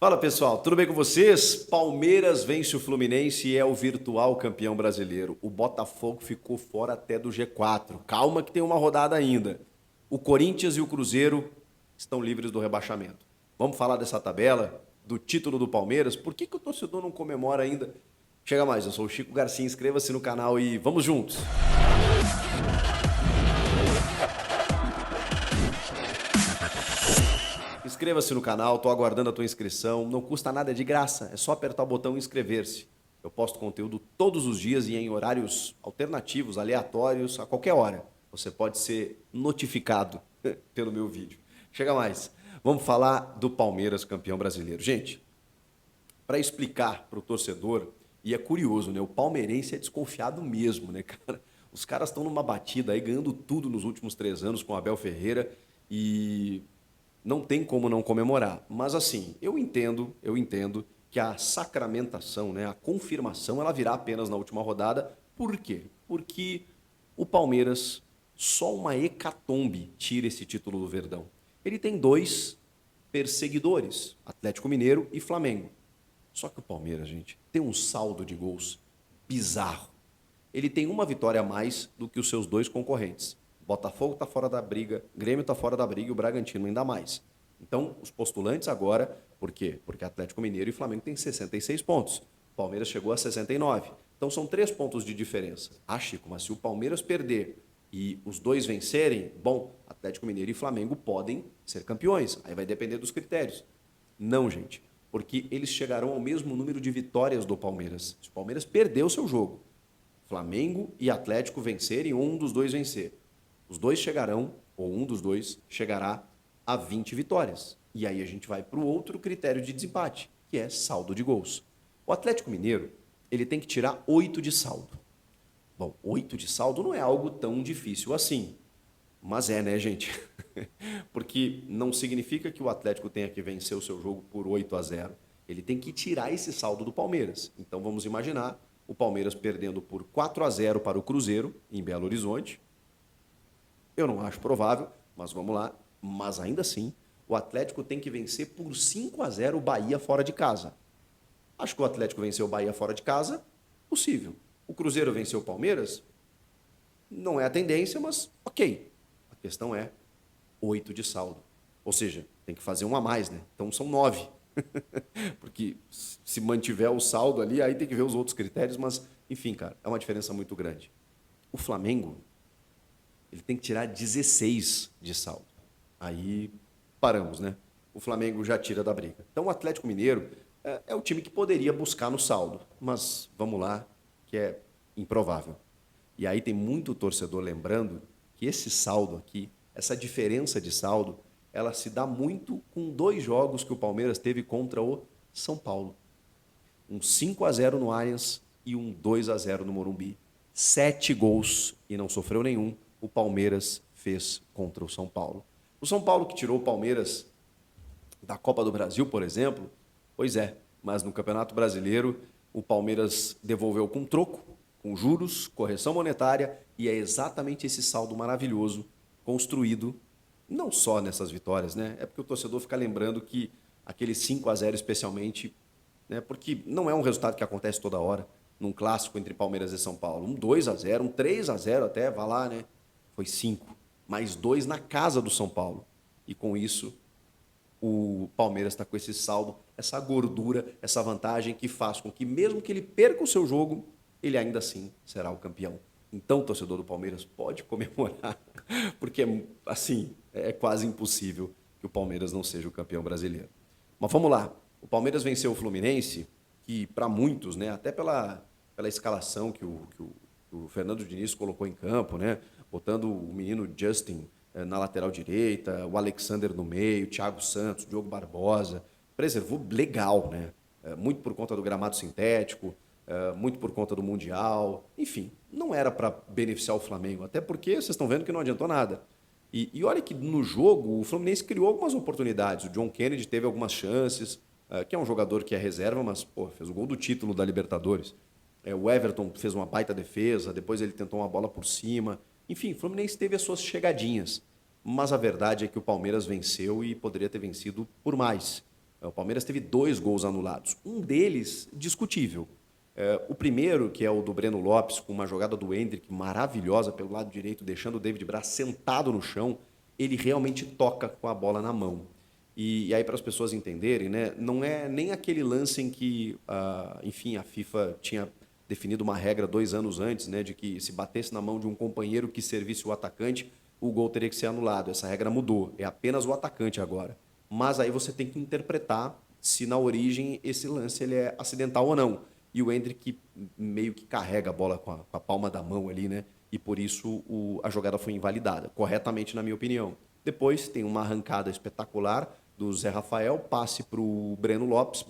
Fala pessoal, tudo bem com vocês? Palmeiras vence o Fluminense e é o virtual campeão brasileiro. O Botafogo ficou fora até do G4. Calma que tem uma rodada ainda. O Corinthians e o Cruzeiro estão livres do rebaixamento. Vamos falar dessa tabela, do título do Palmeiras? Por que o torcedor não comemora ainda? Chega mais, eu sou o Chico Garcia, inscreva-se no canal e vamos juntos! Inscreva-se no canal, estou aguardando a tua inscrição. Não custa nada, é de graça. É só apertar o botão inscrever-se. Eu posto conteúdo todos os dias e em horários alternativos, aleatórios, a qualquer hora. Você pode ser notificado pelo meu vídeo. Chega mais. Vamos falar do Palmeiras campeão brasileiro. Gente, para explicar para o torcedor, e é curioso, né? O palmeirense é desconfiado mesmo, né, cara? Os caras estão numa batida aí, ganhando tudo nos últimos 3 anos com o Abel Ferreira e não tem como não comemorar. Mas assim, eu entendo que a sacramentação, né, a confirmação, ela virá apenas na última rodada. Por quê? Porque o Palmeiras, só uma hecatombe tira esse título do Verdão. Ele tem dois perseguidores, Atlético Mineiro e Flamengo. Só que o Palmeiras, gente, tem um saldo de gols bizarro. Ele tem uma vitória a mais do que os seus dois concorrentes. Botafogo está fora da briga, Grêmio está fora da briga e o Bragantino ainda mais. Então, os postulantes agora, por quê? Porque Atlético Mineiro e Flamengo têm 66 pontos. O Palmeiras chegou a 69. Então, são 3 pontos de diferença. Ah, Chico, mas se o Palmeiras perder e os dois vencerem, bom, Atlético Mineiro e Flamengo podem ser campeões. Aí vai depender dos critérios. Não, gente, porque eles chegarão ao mesmo número de vitórias do Palmeiras. Se o Palmeiras perder o seu jogo, Flamengo e Atlético vencerem, ou um dos dois vencer, os dois chegarão, ou um dos dois chegará a 20 vitórias. E aí a gente vai para o outro critério de desempate, que é saldo de gols. O Atlético Mineiro, ele tem que tirar 8 de saldo. Bom, 8 de saldo não é algo tão difícil assim. Mas é, né, gente? Porque não significa que o Atlético tenha que vencer o seu jogo por 8-0. Ele tem que tirar esse saldo do Palmeiras. Então vamos imaginar o Palmeiras perdendo por 4-0 para o Cruzeiro, em Belo Horizonte. Eu não acho provável, mas vamos lá. Mas ainda assim, o Atlético tem que vencer por 5-0 o Bahia fora de casa. Acho que o Atlético venceu o Bahia fora de casa? Possível. O Cruzeiro venceu o Palmeiras? Não é a tendência, mas ok. A questão é 8 de saldo. Ou seja, tem que fazer um a mais, né? Então são 9. Porque se mantiver o saldo ali, aí tem que ver os outros critérios, mas enfim, cara, é uma diferença muito grande. O Flamengo, ele tem que tirar 16 de saldo. Aí paramos, né? O Flamengo já tira da briga. Então o Atlético Mineiro é o time que poderia buscar no saldo, mas vamos lá, que é improvável. E aí tem muito torcedor lembrando que esse saldo aqui, essa diferença de saldo, ela se dá muito com 2 jogos que o Palmeiras teve contra o São Paulo. Um 5-0 no Allianz e um 2-0 no Morumbi. 7 gols e não sofreu nenhum, o Palmeiras fez contra o São Paulo. O São Paulo que tirou o Palmeiras da Copa do Brasil, por exemplo, pois é, mas no Campeonato Brasileiro o Palmeiras devolveu com troco, com juros, correção monetária, e é exatamente esse saldo maravilhoso construído não só nessas vitórias, né? É porque o torcedor fica lembrando que aquele 5-0 especialmente, né? Porque não é um resultado que acontece toda hora, num clássico entre Palmeiras e São Paulo. Um 2-0, um 3-0 até, vá lá, né? Foi 5, mais 2 na casa do São Paulo. E com isso, o Palmeiras está com esse saldo, essa gordura, essa vantagem que faz com que, mesmo que ele perca o seu jogo, ele ainda assim será o campeão. Então, torcedor do Palmeiras, pode comemorar, porque, assim, é quase impossível que o Palmeiras não seja o campeão brasileiro. Mas vamos lá. O Palmeiras venceu o Fluminense, que para muitos, né, até pela escalação que o Fernando Diniz colocou em campo, né, botando o menino Justin na lateral direita, o Alexander no meio, o Thiago Santos, o Diogo Barbosa, preservou legal, né? Muito por conta do gramado sintético, muito por conta do Mundial, enfim, não era para beneficiar o Flamengo, até porque vocês estão vendo que não adiantou nada. E olha que no jogo o Fluminense criou algumas oportunidades, o John Kennedy teve algumas chances, que é um jogador que é reserva, mas pô, fez o gol do título da Libertadores. O Everton fez uma baita defesa, depois ele tentou uma bola por cima. Enfim, o Fluminense teve as suas chegadinhas, mas a verdade é que o Palmeiras venceu e poderia ter vencido por mais. O Palmeiras teve 2 gols anulados. Um deles, discutível. O primeiro, que é o do Breno Lopes, com uma jogada do Endrick maravilhosa pelo lado direito, deixando o David Braz sentado no chão, ele realmente toca com a bola na mão. E aí, para as pessoas entenderem, né, não é nem aquele lance em que, enfim, a FIFA tinha definido uma regra 2 anos antes, né, de que se batesse na mão de um companheiro que servisse o atacante, o gol teria que ser anulado. Essa regra mudou, é apenas o atacante agora. Mas aí você tem que interpretar se na origem esse lance ele é acidental ou não. E o Endrick meio que carrega a bola com a palma da mão ali, né? E por isso a jogada foi invalidada, corretamente na minha opinião. Depois tem uma arrancada espetacular do Zé Rafael, passe para o Breno Lopes,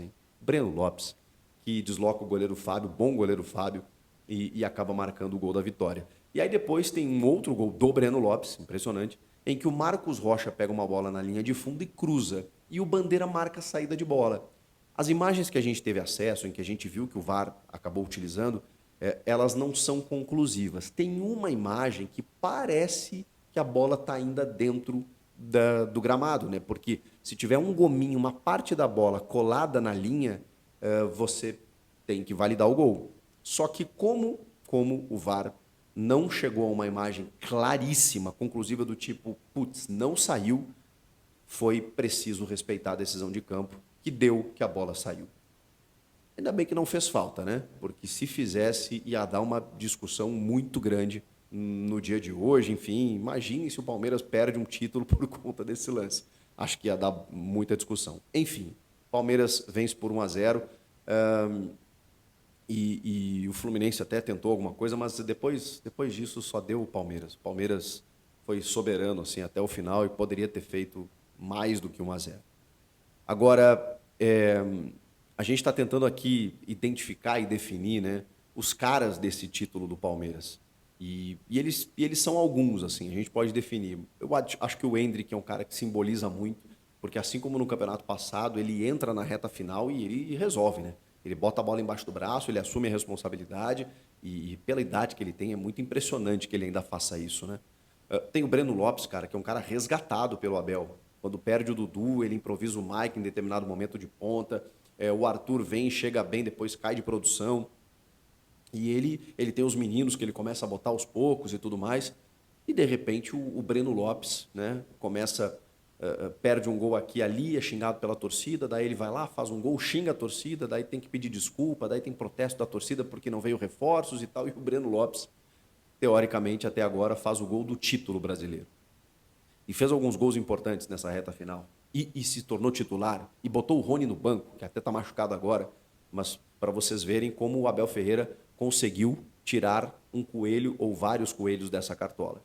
hein? Breno Lopes, que desloca o goleiro Fábio, bom goleiro Fábio, e acaba marcando o gol da vitória. E aí depois tem um outro gol do Breno Lopes, impressionante, em que o Marcos Rocha pega uma bola na linha de fundo e cruza, e o Bandeira marca a saída de bola. As imagens que a gente teve acesso, em que a gente viu que o VAR acabou utilizando, elas não são conclusivas. Tem uma imagem que parece que a bola está ainda dentro do gramado, né? Porque se tiver um gominho, uma parte da bola colada na linha, você tem que validar o gol. Só que como o VAR não chegou a uma imagem claríssima, conclusiva do tipo, putz, não saiu, foi preciso respeitar a decisão de campo, que deu que a bola saiu. Ainda bem que não fez falta, né? Porque se fizesse, ia dar uma discussão muito grande no dia de hoje. Enfim, imagine se o Palmeiras perde um título por conta desse lance. Acho que ia dar muita discussão. Enfim, Palmeiras vence por 1-0. E o Fluminense até tentou alguma coisa, mas depois disso só deu o Palmeiras. O Palmeiras foi soberano assim, até o final e poderia ter feito mais do que 1-0. Agora, a gente está tentando aqui identificar e definir, né, os caras desse título do Palmeiras. E eles são alguns, assim, a gente pode definir. Eu acho que o Endrick é um cara que simboliza muito, porque assim como no campeonato passado, ele entra na reta final e ele resolve, né? Ele bota a bola embaixo do braço, ele assume a responsabilidade e pela idade que ele tem, é muito impressionante que ele ainda faça isso, né? Tem o Breno Lopes, cara, que é um cara resgatado pelo Abel. Quando perde o Dudu, ele improvisa o Mike em determinado momento de ponta. O Arthur vem, chega bem, depois cai de produção. E ele tem os meninos que ele começa a botar aos poucos e tudo mais. E, de repente, o Breno Lopes, né, começa, perde um gol aqui e ali, é xingado pela torcida, daí ele vai lá, faz um gol, xinga a torcida, daí tem que pedir desculpa, daí tem protesto da torcida porque não veio reforços e tal. E o Breno Lopes, teoricamente, até agora, faz o gol do título brasileiro. E fez alguns gols importantes nessa reta final. E se tornou titular. E botou o Rony no banco, que até está machucado agora. Mas para vocês verem como o Abel Ferreira conseguiu tirar um coelho ou vários coelhos dessa cartola.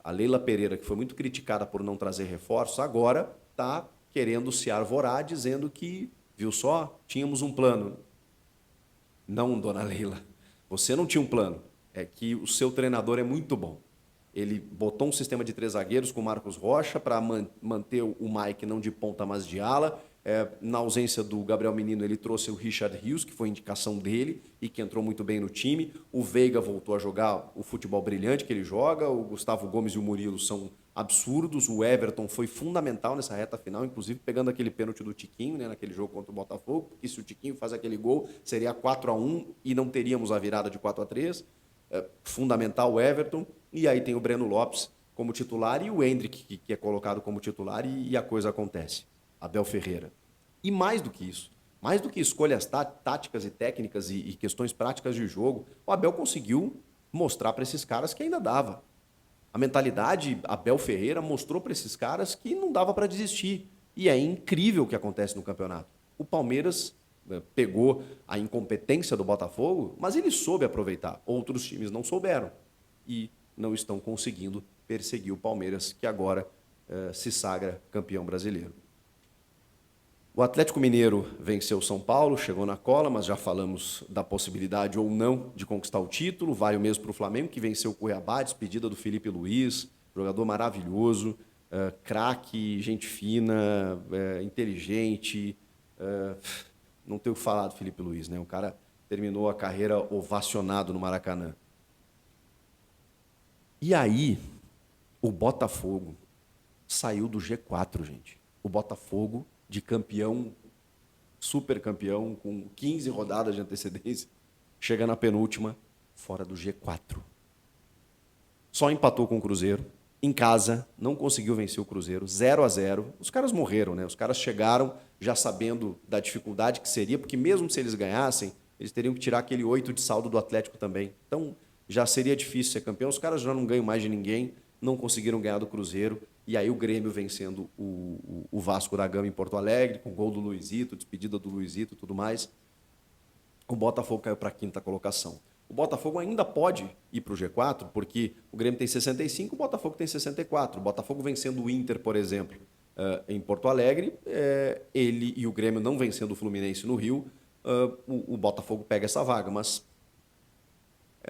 A Leila Pereira, que foi muito criticada por não trazer reforços, agora está querendo se arvorar, dizendo que, viu só, tínhamos um plano. Não, dona Leila, você não tinha um plano. É que o seu treinador é muito bom. Ele botou um sistema de 3 zagueiros com o Marcos Rocha para manter o Mike não de ponta, mas de ala. Na ausência do Gabriel Menino, ele trouxe o Richard Rios, que foi indicação dele e que entrou muito bem no time. O Veiga voltou a jogar o futebol brilhante que ele joga. O Gustavo Gomes e o Murilo são absurdos. O Everton foi fundamental nessa reta final, inclusive pegando aquele pênalti do Tiquinho, né, naquele jogo contra o Botafogo, porque se o Tiquinho faz aquele gol, seria 4-1 e não teríamos a virada de 4-3. Fundamental o Everton. E aí tem o Breno Lopes como titular e o Endrick, que é colocado como titular, e a coisa acontece. Abel Ferreira. E mais do que isso, mais do que escolhas táticas e técnicas e questões práticas de jogo, o Abel conseguiu mostrar para esses caras que ainda dava. A mentalidade Abel Ferreira mostrou para esses caras que não dava para desistir. E é incrível o que acontece no campeonato. O Palmeiras pegou a incompetência do Botafogo, mas ele soube aproveitar. Outros times não souberam e não estão conseguindo perseguir o Palmeiras, que agora se sagra campeão brasileiro. O Atlético Mineiro venceu o São Paulo, chegou na cola, mas já falamos da possibilidade ou não de conquistar o título. Vale o mesmo para o Flamengo, que venceu o Cuiabá, despedida do Felipe Luiz, jogador maravilhoso, craque, gente fina, inteligente. Não tenho o que falar do Felipe Luiz, né? O cara terminou a carreira ovacionado no Maracanã. E aí, o Botafogo saiu do G4, gente. O Botafogo de campeão, super campeão, com 15 rodadas de antecedência, chega na penúltima, fora do G4. Só empatou com o Cruzeiro, em casa, não conseguiu vencer o Cruzeiro, 0-0. Os caras morreram, né? Os caras chegaram já sabendo da dificuldade que seria, porque mesmo se eles ganhassem, eles teriam que tirar aquele 8 de saldo do Atlético também. Então, já seria difícil ser campeão. Os caras já não ganham mais de ninguém, não conseguiram ganhar do Cruzeiro. E aí o Grêmio vencendo o Vasco da Gama em Porto Alegre, com gol do Luizito, despedida do Luizito e tudo mais. O Botafogo caiu para a quinta colocação. O Botafogo ainda pode ir para o G4, porque o Grêmio tem 65, o Botafogo tem 64. O Botafogo vencendo o Inter, por exemplo, em Porto Alegre, ele e o Grêmio não vencendo o Fluminense no Rio, o Botafogo pega essa vaga, mas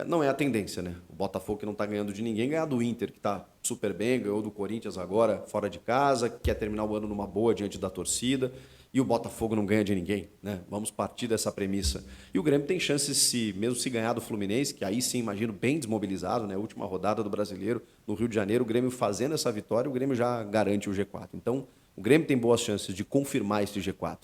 não é a tendência, né? O Botafogo que não está ganhando de ninguém, ganhar do Inter, que está super bem, ganhou do Corinthians agora, fora de casa, quer terminar o ano numa boa diante da torcida, e o Botafogo não ganha de ninguém, né? Vamos partir dessa premissa. E o Grêmio tem chances, mesmo se ganhar do Fluminense, que aí sim, imagino, bem desmobilizado, né? Última rodada do Brasileiro, no Rio de Janeiro, o Grêmio fazendo essa vitória, o Grêmio já garante o G4. Então, o Grêmio tem boas chances de confirmar esse G4.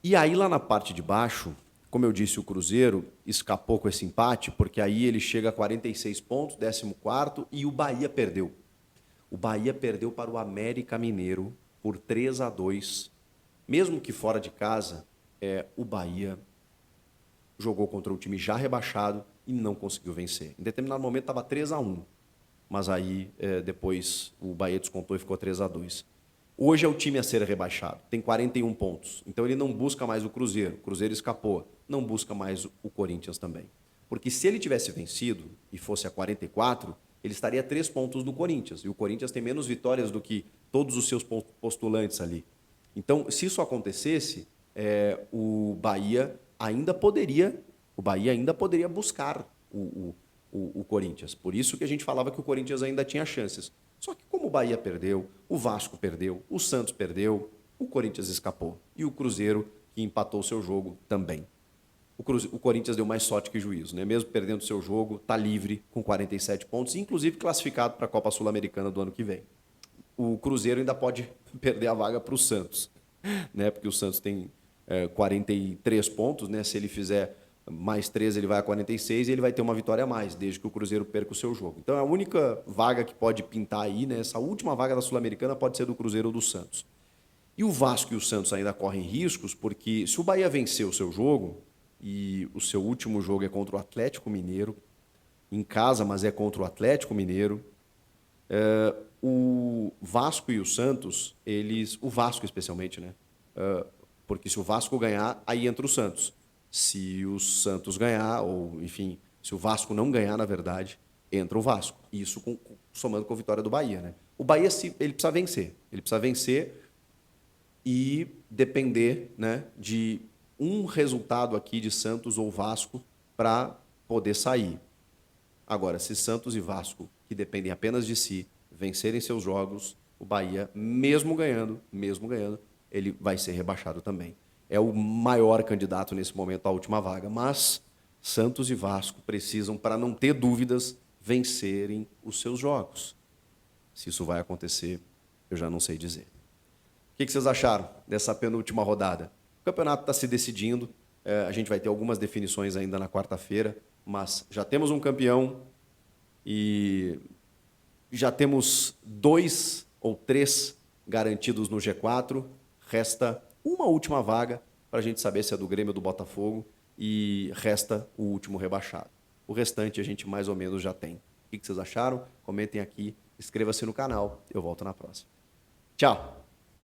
E aí, lá na parte de baixo, como eu disse, o Cruzeiro escapou com esse empate, porque aí ele chega a 46 pontos, 14º, e o Bahia perdeu. O Bahia perdeu para o América Mineiro por 3-2. Mesmo que fora de casa, o Bahia jogou contra um time já rebaixado e não conseguiu vencer. Em determinado momento estava 3-1, mas aí depois o Bahia descontou e ficou 3-2. Hoje é o time a ser rebaixado, tem 41 pontos. Então ele não busca mais o Cruzeiro escapou, não busca mais o Corinthians também. Porque se ele tivesse vencido e fosse a 44, ele estaria a 3 pontos do Corinthians. E o Corinthians tem menos vitórias do que todos os seus postulantes ali. Então, se isso acontecesse, o Bahia ainda poderia buscar o Corinthians. Por isso que a gente falava que o Corinthians ainda tinha chances. Só que como o Bahia perdeu, o Vasco perdeu, o Santos perdeu, o Corinthians escapou. E o Cruzeiro, que empatou o seu jogo, também. O Corinthians deu mais sorte que juízo, né? Mesmo perdendo o seu jogo, está livre com 47 pontos, inclusive classificado para a Copa Sul-Americana do ano que vem. O Cruzeiro ainda pode perder a vaga para o Santos, né? Porque o Santos tem 43 pontos, né? Se ele fizer mais 13, ele vai a 46 e ele vai ter uma vitória a mais, desde que o Cruzeiro perca o seu jogo. Então, a única vaga que pode pintar aí, né? Essa última vaga da Sul-Americana pode ser do Cruzeiro ou do Santos. E o Vasco e o Santos ainda correm riscos, porque se o Bahia vencer o seu jogo, e o seu último jogo é contra o Atlético Mineiro, em casa, mas é contra o Atlético Mineiro, o Vasco e o Santos, o Vasco especialmente, né? Porque se o Vasco ganhar, aí entra o Santos. Se o Santos ganhar, ou enfim, se o Vasco não ganhar, na verdade, entra o Vasco. Isso somando com a vitória do Bahia, né? O Bahia, ele precisa vencer. Ele precisa vencer e depender, né, de um resultado aqui de Santos ou Vasco para poder sair. Agora, se Santos e Vasco, que dependem apenas de si, vencerem seus jogos, o Bahia, mesmo ganhando, ele vai ser rebaixado também. É o maior candidato nesse momento à última vaga, mas Santos e Vasco precisam, para não ter dúvidas, vencerem os seus jogos. Se isso vai acontecer, eu já não sei dizer. O que vocês acharam dessa penúltima rodada? O campeonato está se decidindo, a gente vai ter algumas definições ainda na quarta-feira, mas já temos um campeão e já temos 2 ou 3 garantidos no G4, resta uma última vaga para a gente saber se é do Grêmio ou do Botafogo e resta o último rebaixado. O restante a gente mais ou menos já tem. O que vocês acharam? Comentem aqui, inscreva-se no canal, eu volto na próxima. Tchau!